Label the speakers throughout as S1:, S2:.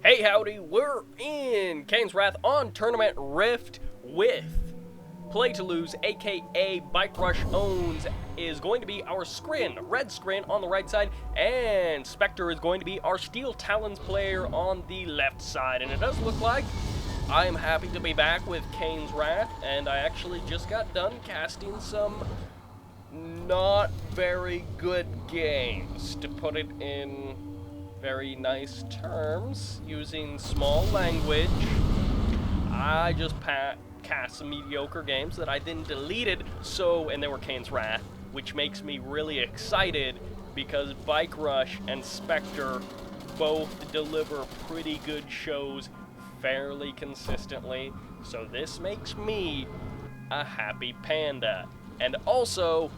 S1: Hey howdy, we're in Kane's Wrath on Tournament Rift with Play to Lose, aka Bikerushowns, is going to be our Scrin, red Scrin on the right side, and Spectre is going to be our Steel Talons player on the left side. And it does look like I am happy to be back with Kane's Wrath, and I actually just got done casting some not very good games, to put it in very nice terms, using small language. I just cast some mediocre games that I then deleted, and they were Kane's Wrath, which makes me really excited because BikeRush and Spectre both deliver pretty good shows fairly consistently, so this makes me a happy panda. And also,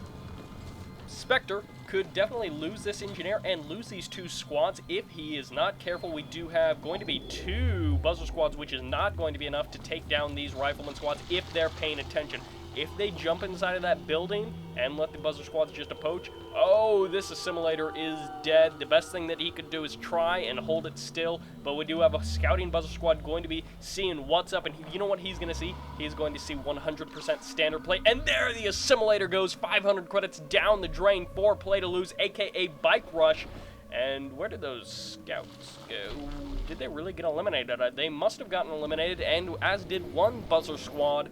S1: Spectre could definitely lose this engineer and lose these two squads if he is not careful. We do have going to be two buzzer squads, which is not going to be enough to take down these rifleman squads if they're paying attention. If they jump inside of that building and let the buzzer squads just approach, oh, this assimilator is dead. The best thing that he could do is try and hold it still, but we do have a scouting buzzer squad going to be seeing what's up, and you know what he's going to see? He's going to see 100% standard play, and there the assimilator goes. 500 credits down the drain for Play to Lose, aka BikeRush. And where did those scouts go? Did they really get eliminated? They must have gotten eliminated, and as did one buzzer squad.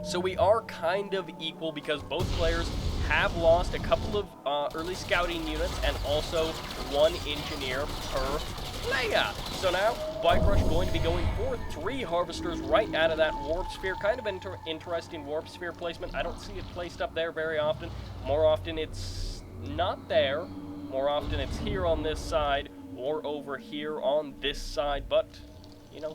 S1: So we are kind of equal because both players have lost a couple of early scouting units and also one engineer per player. So now BikeRush going to be going for 3 harvesters right out of that warp sphere. Kind of interesting warp sphere placement. I don't see it placed up there very often. More often it's not there. More often it's here on this side or over here on this side. But, you know,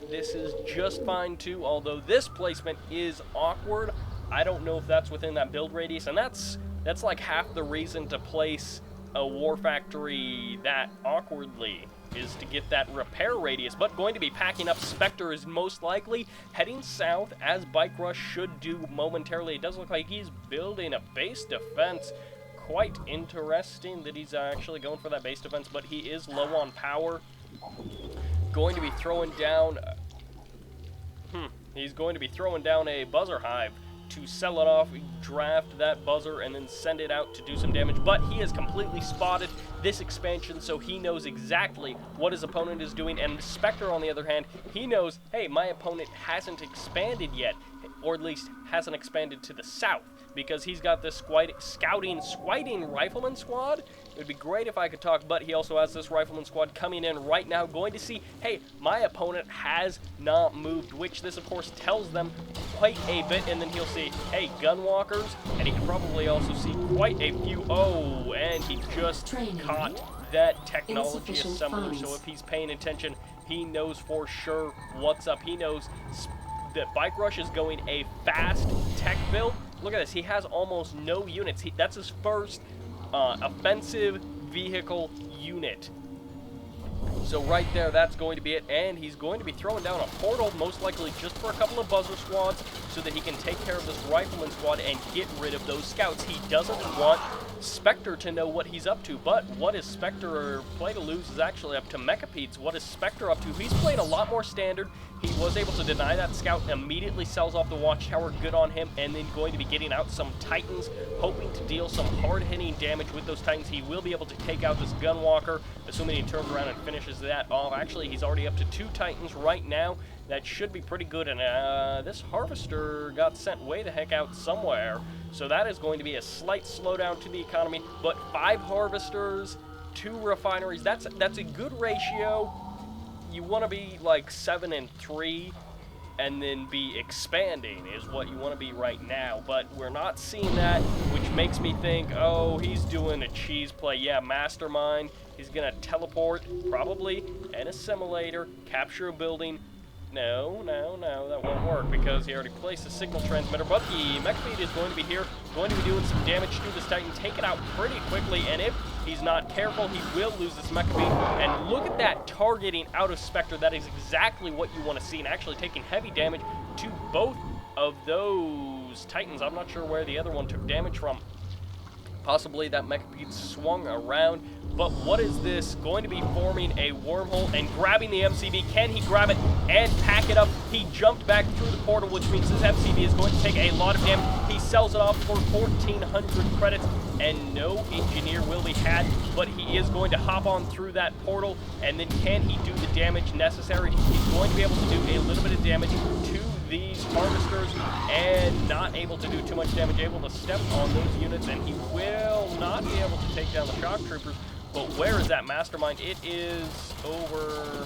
S1: this is just fine too, although this placement is awkward. I don't know if that's within that build radius, and that's like half the reason to place a war factory that awkwardly, is to get that repair radius. But going to be packing up, Spectre is most likely heading south, as BikeRush should do momentarily. It does look like he's building a base defense. Quite interesting that he's actually going for that base defense, but he is low on power. Going to be throwing down he's going to be throwing down a buzzer hive to sell it off, draft that buzzer, and then send it out to do some damage. But he has completely spotted this expansion, so he knows exactly what his opponent is doing. And Spectre, on the other hand, he knows, hey, my opponent hasn't expanded yet, or at least hasn't expanded to the south, because he's got this scouting rifleman squad. It would be great if I could talk, but he also has this rifleman squad coming in right now, going to see, hey, my opponent has not moved, which this, of course, tells them quite a bit. And then he'll see, hey, gunwalkers, and he can probably also see quite a few. Oh, and he just caught that technology assembler, so if he's paying attention, he knows for sure what's up. He knows that BikeRush is going a fast tech build. Look at this, he has almost no units. That's his first offensive vehicle unit. So right there, that's going to be it, and he's going to be throwing down a portal, most likely just for a couple of buzzer squads, so that he can take care of this rifleman squad and get rid of those scouts. He doesn't want Spectre to know what he's up to, but what is Spectre, or Play to Lose, is actually up to Mechapedes. What is Spectre up to? He's playing a lot more standard. He was able to deny that scout, immediately sells off the watchtower, good on him, and then going to be getting out some Titans, hoping to deal some hard-hitting damage with those Titans. He will be able to take out this Gunwalker, assuming he turns around and finishes that off. Actually, he's already up to 2 Titans right now. That should be pretty good, and this Harvester got sent way the heck out somewhere, so that is going to be a slight slowdown to the economy. But 5 Harvesters, 2 refineries, that's a good ratio. You want to be like 7 and 3 and then be expanding is what you want to be right now, but we're not seeing that, which makes me think, oh, he's doing a cheese play. Yeah, Mastermind. He's gonna teleport, probably an assimilator, capture a building. No, that won't work because he already placed a signal transmitter. But the Mechapede is going to be here, going to be doing some damage to this Titan, take it out pretty quickly, and if he's not careful, he will lose this Mechapede. And look at that targeting out of Spectre. That is exactly what you want to see, and actually taking heavy damage to both of those Titans. I'm not sure where the other one took damage from. Possibly that Mechapede swung around, but what is this? Going to be forming a wormhole and grabbing the MCB. Can he grab it and pack it up? He jumped back through the portal, which means this MCB is going to take a lot of damage. He sells it off for 1,400 credits, and no engineer will be had, but he is going to hop on through that portal, and then can he do the damage necessary? He's going to be able to do a little bit of damage to these harvesters and not able to do too much damage, able to step on those units, and he will not be able to take down the shock troopers. But where is that mastermind? It is over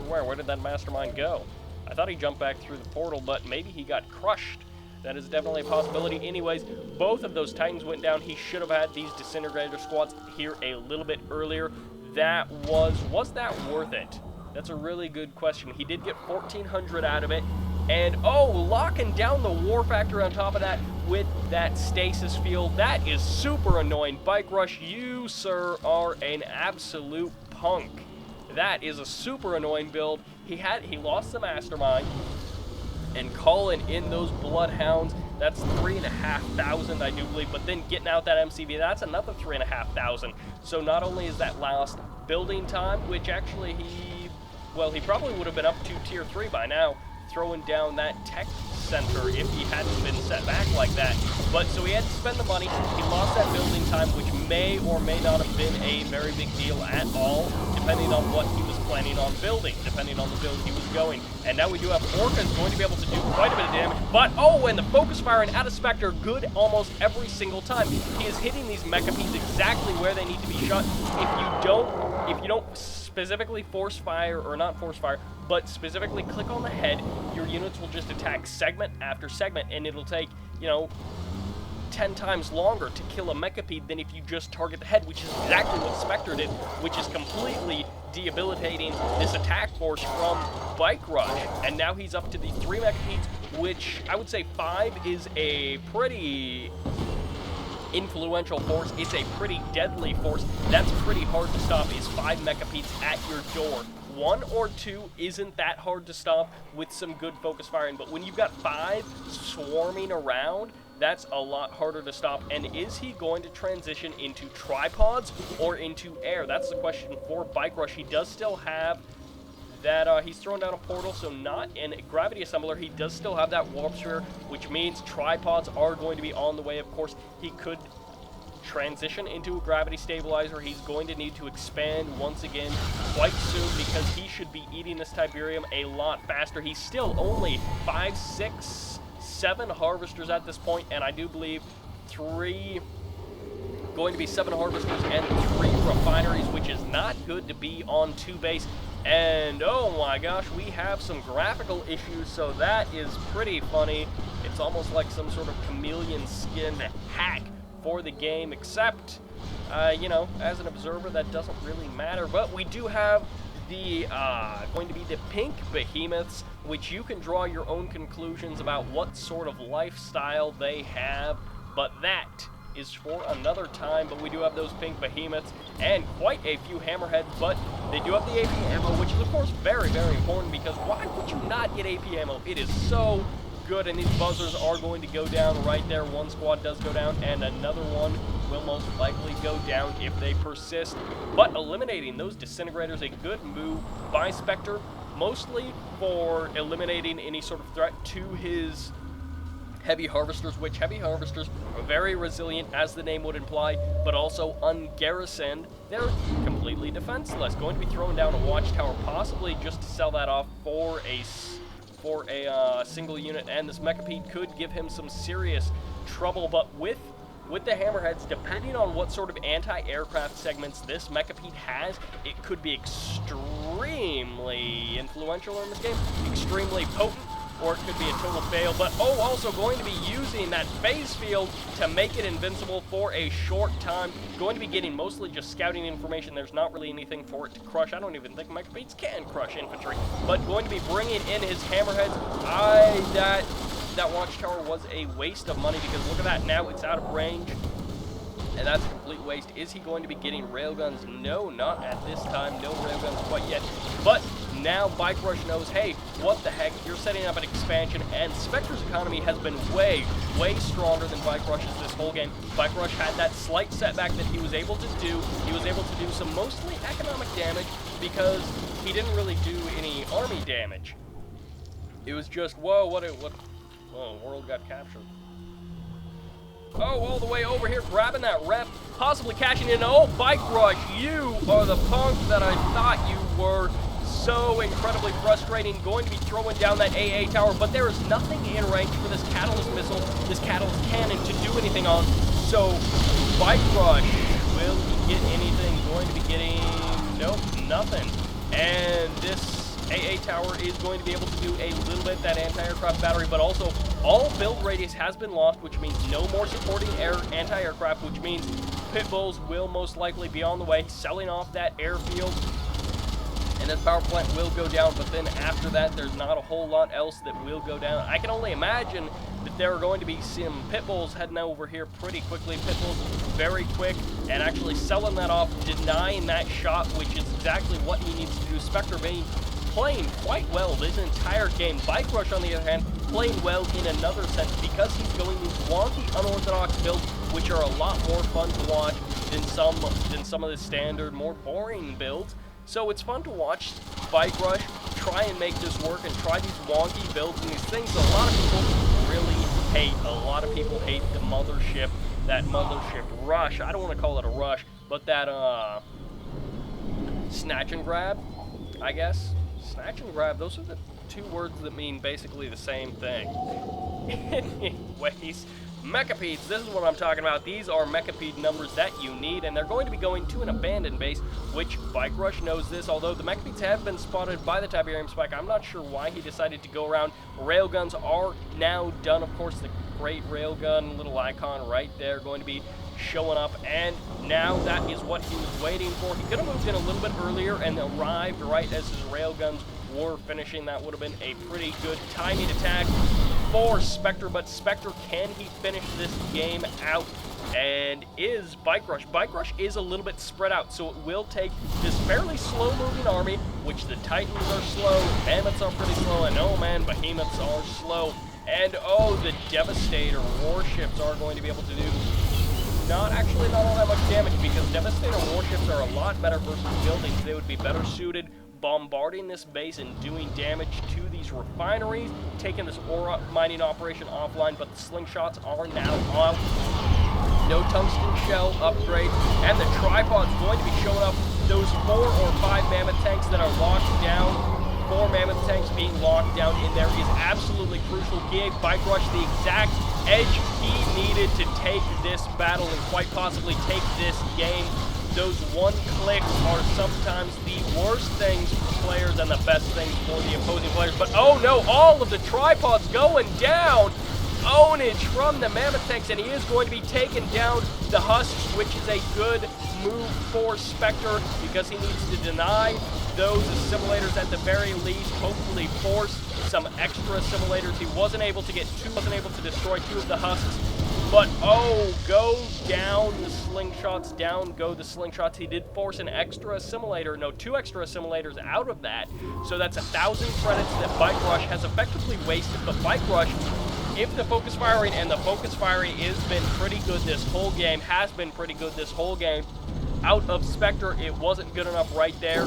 S1: where? Where did that mastermind go? I thought he jumped back through the portal, but maybe he got crushed. That is definitely a possibility. Anyways, both of those Titans went down. He should have had these disintegrator squads here a little bit earlier. Was that worth it? That's a really good question. He did get 1,400 out of it. And, oh, locking down the war factor on top of that with that stasis field. That is super annoying. BikeRush, you, sir, are an absolute punk. That is a super annoying build. He lost the mastermind. And calling in those bloodhounds, that's 3,500, I do believe. But then getting out that MCB, that's another 3,500. So not only is that lost building time, which actually he probably would have been up to tier 3 by now, throwing down that tech center if he hadn't been set back like that. But so he had to spend the money. He lost that building time, which may or may not have been a very big deal at all, depending on what he was planning on building, depending on the build he was going. And now we do have Orca's going to be able to do quite a bit of damage. But, oh, and the focus firing out of Spectre, good almost every single time. He is hitting these Mechapedes exactly where they need to be shot. If you don't specifically force fire, or not force fire, but specifically click on the head, your units will just attack segment after segment, and it'll take, 10 times longer to kill a Mechapede than if you just target the head, which is exactly what Spectre did, which is completely debilitating this attack force from BikeRush. And now he's up to the 3 Mechapedes, which I would say 5 is a pretty influential force. It's a pretty deadly force. That's pretty hard to stop, is 5 Mechapedes at your door. 1 or 2 isn't that hard to stop with some good focus firing, but when you've got 5 swarming around, that's a lot harder to stop. And is he going to transition into tripods or into air? That's the question for BikeRush. He does still have that, he's thrown down a portal, so not in a gravity assembler. He does still have that warp sphere, which means tripods are going to be on the way. Of course, he could transition into a gravity stabilizer. He's going to need to expand once again quite soon, because he should be eating this Tiberium a lot faster. He's still only 5, 6, 7 harvesters at this point, and I do believe 7 harvesters and 3 refineries, which is not good to be on 2 base. And oh my gosh, we have some graphical issues, so that is pretty funny. It's almost like some sort of chameleon skin hack for the game, except, as an observer, that doesn't really matter. But we do have the, going to be the pink behemoths, which you can draw your own conclusions about what sort of lifestyle they have, but that is for another time. But we do have those pink behemoths and quite a few hammerheads, but they do have the AP ammo, which is of course very, very important, because why would you not get AP ammo? It is so good, and these buzzers are going to go down right there. 1 squad does go down, and another one will most likely go down if they persist. But eliminating those disintegrators, a good move by Spectre, mostly for eliminating any sort of threat to his heavy harvesters, which heavy harvesters are very resilient, as the name would imply, but also ungarrisoned. They're completely defenseless. Going to be throwing down a watchtower, possibly just to sell that off for a single unit, and this Mechapede could give him some serious trouble. But with the hammerheads, depending on what sort of anti-aircraft segments this Mechapede has, it could be extremely influential in this game, extremely potent, or it could be a total fail. But oh, also going to be using that phase field to make it invincible for a short time. Going to be getting mostly just scouting information. There's not really anything for it to crush. I don't even think Mechapedes can crush infantry, but going to be bringing in his hammerheads. That watchtower was a waste of money, because look at that, now it's out of range, and that's a complete waste. Is he going to be getting railguns? No, not at this time. No railguns quite yet. But now BikeRush knows, hey, what the heck, you're setting up an expansion, and Spectre's economy has been way stronger than BikeRush's this whole game. BikeRush had that slight setback that he was able to do. He was able to do some mostly economic damage because he didn't really do any army damage. It was just, whoa, oh, world got captured. Oh, all the way over here, grabbing that ref, possibly cashing in. Oh, BikeRush, you are the punk that I thought you were. So incredibly frustrating, going to be throwing down that AA tower, but there is nothing in range for this Catalyst missile, this Catalyst cannon to do anything on. So, BikeRush, will he get anything? Going to be getting, nope, nothing. And this AA tower is going to be able to do a little bit, that anti-aircraft battery, but also all build radius has been lost, which means no more supporting anti-aircraft, which means pit bulls will most likely be on the way, selling off that airfield, and this power plant will go down, but then after that, there's not a whole lot else that will go down. I can only imagine that there are going to be some pit bulls heading over here pretty quickly, pit bulls very quick, and actually selling that off, denying that shot, which is exactly what he needs to do. Spectre being playing quite well this entire game. BikeRush, on the other hand, playing well in another sense because he's going these wonky, unorthodox builds, which are a lot more fun to watch than some of the standard, more boring builds. So it's fun to watch BikeRush try and make this work and try these wonky builds and these things a lot of people really hate. A lot of people hate the mothership, that mothership rush. I don't want to call it a rush, but that snatch and grab, I guess. Snatch and grab, those are the two words that mean basically the same thing. Anyways, Mechapedes, this is what I'm talking about. These are Mechapede numbers that you need, and they're going to be going to an abandoned base, which BikeRush knows this, although the Mechapedes have been spotted by the Tiberium Spike. I'm not sure why he decided to go around. Railguns are now done. Of course, the great railgun little icon right there going to be showing up, and now that is what he was waiting for. He could have moved in a little bit earlier and arrived right as his railguns were finishing. That would have been a pretty good timing attack for Spectre, but Spectre, can he finish this game out? And is BikeRush is a little bit spread out, so it will take this fairly slow-moving army, which the Titans are slow, Mammoths are pretty slow, and oh man, Behemoths are slow, and oh, the Devastator warships are going to be able to do not all that much damage, because Devastator warships are a lot better versus buildings. They would be better suited bombarding this base and doing damage to these refineries, taking this ore mining operation offline, but the slingshots are now off. No tungsten shell upgrade, and the tripod's going to be showing up. Those 4 or 5 mammoth tanks that are locked down, 4 mammoth tanks being locked down in there is absolutely crucial. He gave BikeRush the exact edge he needed to take this battle and quite possibly take this game. Those one clicks are sometimes the worst things for players and the best things for the opposing players. But oh no, all of the tripods going down. Ownage from the mammoth tanks, and he is going to be taking down the husks, which is a good move for Spectre because he needs to deny those assimilators at the very least, hopefully force some extra assimilators. He wasn't able to destroy 2 of the husks, but oh, go down the slingshots, down go the slingshots. He did force an extra assimilator, no, 2 extra assimilators out of that, so that's 1,000 credits that BikeRush has effectively wasted. But BikeRush, if the focus firing, and the focus firing has been pretty good this whole game, out of Spectre, it wasn't good enough right there.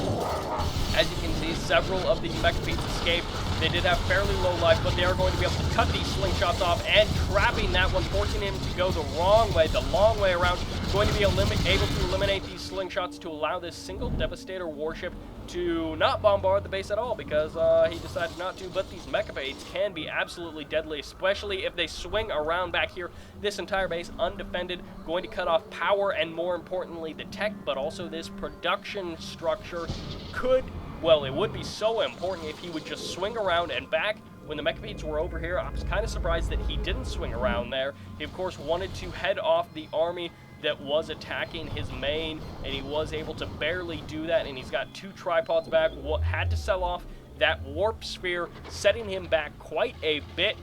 S1: As you can see, several of these Mechapedes escaped. They did have fairly low life, but they are going to be able to cut these slingshots off and trapping that one, forcing him to go the wrong way, the long way around. Going to be able to eliminate these slingshots to allow this single Devastator warship to not bombard the base at all because he decided not to. But these Mechapedes can be absolutely deadly, especially if they swing around back here. This entire base undefended, going to cut off power and, more importantly, the tech, but also this production structure could, well, it would be so important if he would just swing around and back. When the Mechapedes were over here, I was kind of surprised that he didn't swing around there. He, of course, wanted to head off the army that was attacking his main, and he was able to barely do that, and he's got 2 tripods back. Had to sell off that warp sphere, setting him back quite a bit,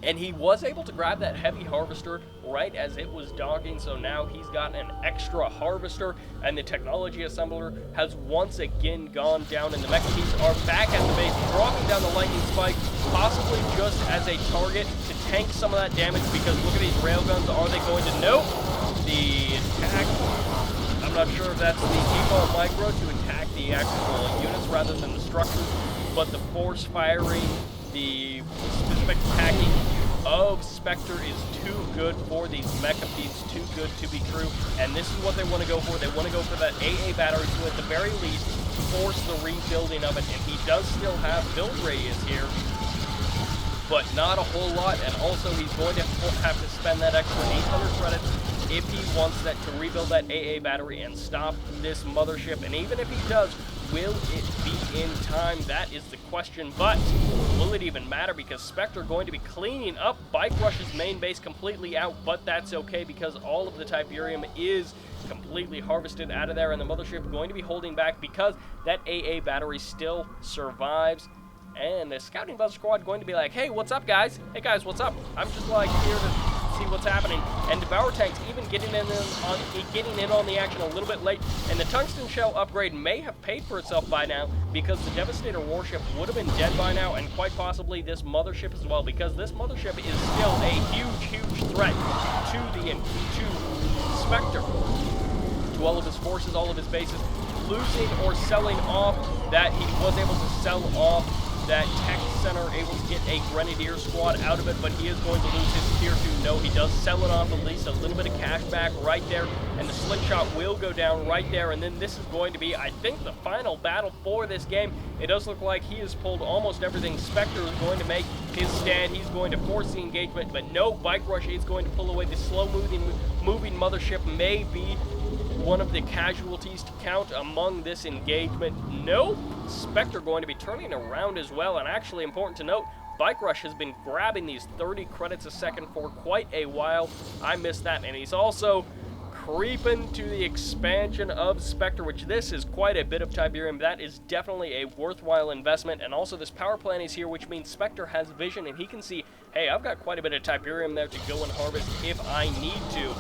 S1: and he was able to grab that heavy harvester right as it was docking, so now he's got an extra harvester, and the technology assembler has once again gone down, and the mecha beasts are back at the base, dropping down the lightning spike, possibly just as a target to tank some of that damage, because look at these railguns. Are they going to? Nope. The attack, I'm not sure if that's the default micro to attack the actual units rather than the structures, but the force firing, the specific attacking of Spectre is too good for these mecha beasts, too good to be true, and this is what they want to go for. They want to go for that AA battery to, at the very least, force the rebuilding of it, and he does still have build radius here, but not a whole lot, and also he's going to have to spend that extra 800 credits if he wants that to rebuild that AA battery and stop this mothership, and even if he does, will it be in time? That is the question, but will it even matter? Because Spectre going to be cleaning up BikeRush's main base completely out, but that's okay because all of the Tiberium is completely harvested out of there, and the mothership going to be holding back because that AA battery still survives. And the scouting buzz squad going to be like, hey, what's up, guys? Hey, guys, what's up? I'm just, like, here to see what's happening. And Devour Tanks even getting in on the action a little bit late. And the Tungsten Shell upgrade may have paid for itself by now because the Devastator warship would have been dead by now, and quite possibly this mothership as well, because this mothership is still a huge, huge threat to Spectre, to all of his forces, all of his bases. Losing or selling off that, he was able to sell off that tech center, able to get a grenadier squad out of it, but he is going to lose his tier 2. No, he does sell it off, at least a little bit of cash back right there, and the slingshot will go down right there, and then this is going to be, I think, the final battle for this game. It does look like he has pulled almost everything. Spectre is going to make his stand. He's going to force the engagement, but no, BikeRush is going to pull away. The slow-moving mothership may be one of the casualties to count among this engagement. No, Spectre going to be turning around as well, and actually important to note, BikeRush has been grabbing these 30 credits a second for quite a while. I missed that, and he's also creeping to the expansion of Spectre, which this is quite a bit of Tiberium. That is definitely a worthwhile investment, and also this power plant is here, which means Spectre has vision, and he can see, hey, I've got quite a bit of Tiberium there to go and harvest if I need to.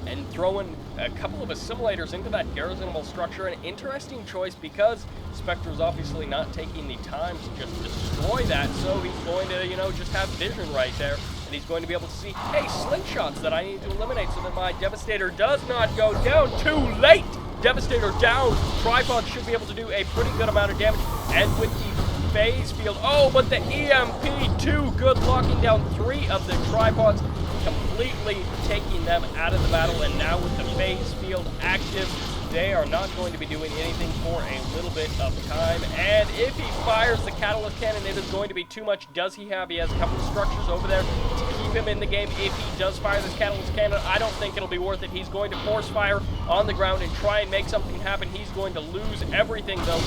S1: And throwing a couple of assimilators into that garrisonable structure, an interesting choice because Spectre's obviously not taking the time to just destroy that, so he's going to, you know, just have vision right there, and he's going to be able to see, hey, slingshots that I need to eliminate so that my Devastator does not go down too late. Devastator down. Tripods should be able to do a pretty good amount of damage, and with the phase field, oh, but the EMP, too good, locking down 3 of the tripods, completely taking them out of the battle, and now with the phase field active, they are not going to be doing anything for a little bit of time, and if he fires the catalyst cannon, it is going to be too much. Does he have? He has a couple of structures over there to keep him in the game. If he does fire this catalyst cannon, I don't think it'll be worth it. He's going to force fire on the ground and try and make something happen. He's going to lose everything, though.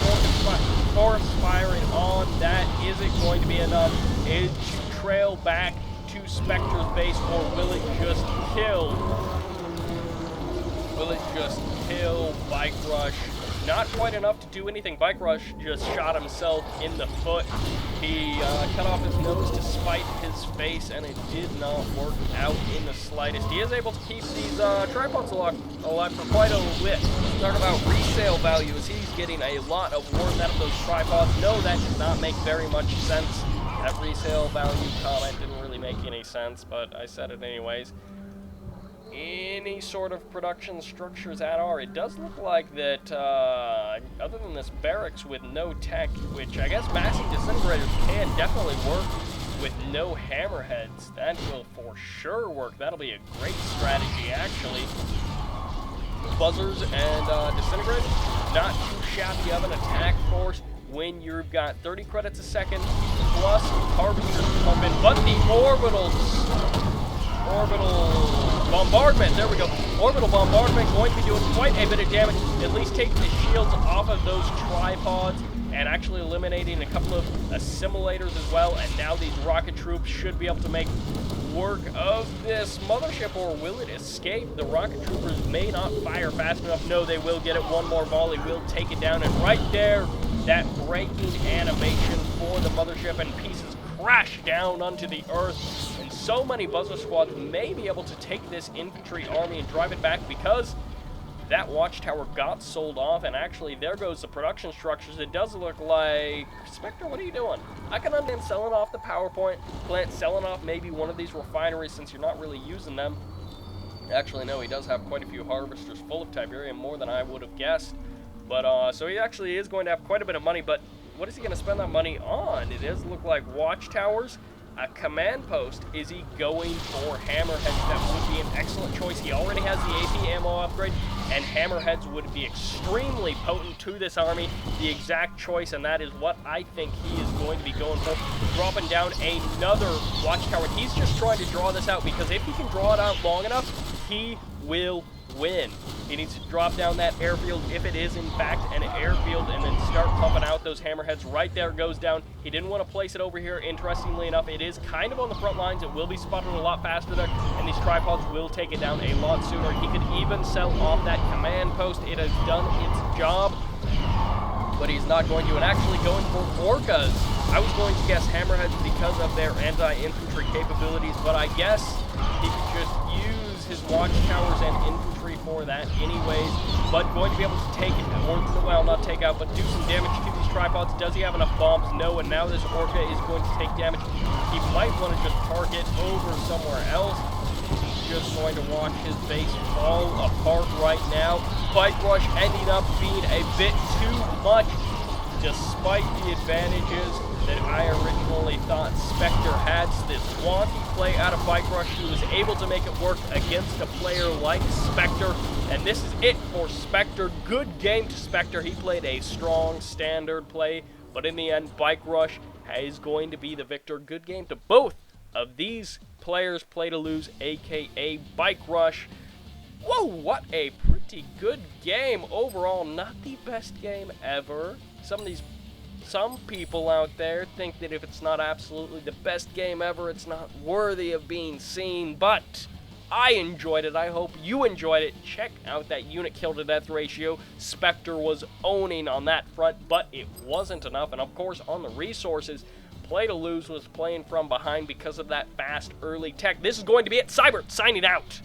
S1: Force firing on that isn't going to be enough. Is to trail back to Spectre's base, or will it just kill? Will it just kill BikeRush? Not quite enough to do anything. BikeRush just shot himself in the foot. He cut off his nose to spite his face, and it did not work out in the slightest. He is able to keep these tripods alive for quite a bit. Talk about resale values. He's getting a lot of worth out of those tripods. No, that does not make very much sense. That resale value comment didn't really make any sense, but I said it anyways. Any sort of production structures at all, it does look like that, other than this barracks with no tech, which I guess massing disintegrators can definitely work with no hammerheads. That will for sure work. That'll be a great strategy, actually. Buzzers and disintegrators, not too shabby of an attack force when you've got 30 credits a second plus harvesters pumping, but the orbital bombardment, there we go. Orbital bombardment going to be doing quite a bit of damage, at least taking the shields off of those tripods and actually eliminating a couple of assimilators as well, and now these rocket troops should be able to make work of this mothership, or will it escape? The rocket troopers may not fire fast enough. No, they will get it. One more volley will take it down, and right there, that braking animation for the mothership, and pieces crash down onto the earth, and so many Buzzer Squads may be able to take this infantry army and drive it back because that watchtower got sold off, and actually there goes the production structures. It does look like... Spectre, what are you doing? I can understand selling off the power plant, selling off maybe one of these refineries since you're not really using them. Actually, no, he does have quite a few harvesters full of Tiberium, more than I would have guessed. But, so he actually is going to have quite a bit of money, but what is he going to spend that money on? It does look like watchtowers, a command post. Is he going for hammerheads? That would be an excellent choice. He already has the AP ammo upgrade, and hammerheads would be extremely potent to this army. The exact choice, and that is what I think he is going to be going for. Dropping down another watchtower. He's just trying to draw this out, because if he can draw it out long enough, he will win. He needs to drop down that airfield, if it is in fact an airfield, and then start pumping out those hammerheads. Right there goes down. He didn't want to place it over here. Interestingly enough, it is kind of on the front lines. It will be spotted a lot faster there, and these tripods will take it down a lot sooner. He could even sell off that command post. It has done its job, but he's not going to. And actually going for orcas. I was going to guess hammerheads because of their anti-infantry capabilities, but I guess he could just use his watchtowers and infantry for that anyways, but going to be able to take it, or, well, not take out, but do some damage to these tripods. Does he have enough bombs? No, and now this orca is going to take damage. He might want to just park it over somewhere else. He's just going to watch his base fall apart right now. BikeRush ending up being a bit too much, despite the advantages that I originally thought Spectre had. This swanty play out of BikeRush, he was able to make it work against a player like Spectre, and this is it for Spectre. Good game to Spectre. He played a strong standard play, but in the end, BikeRush is going to be the victor. Good game to both of these players. Play to lose, aka BikeRush. Whoa, what a pretty good game overall. Not the best game ever. Some people out there think that if it's not absolutely the best game ever, it's not worthy of being seen, but I enjoyed it. I hope you enjoyed it. Check out that unit kill to death ratio. Spectre was owning on that front, but it wasn't enough. And of course, on the resources, Play to Lose was playing from behind because of that fast early tech. This is going to be it. Sybert signing out.